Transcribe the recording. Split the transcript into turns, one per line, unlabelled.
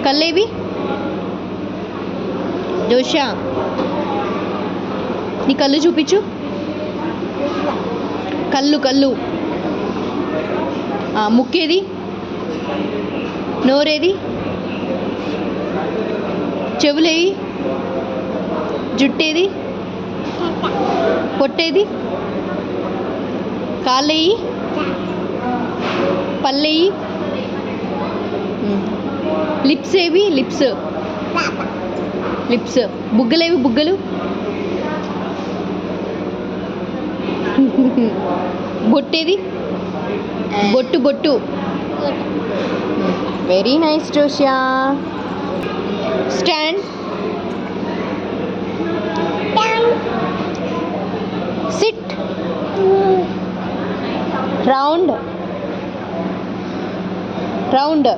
కళ్ళేవి జోష్యా నీ కళ్ళు చూపించు కళ్ళు కళ్ళు ముక్కేది నోరేది చెవులేవి జుట్టేది పొట్టేది కాళ్ళేయి పళ్ళేయి లిప్స్ ఏవి లిప్స్ లిప్స్ బుగ్గలేవి బుగ్గలు బొట్టేది బొట్టు బొట్టు వెరీ నైస్ జోష్యా స్టాండ్ సిట్ రౌండ్ రౌండ్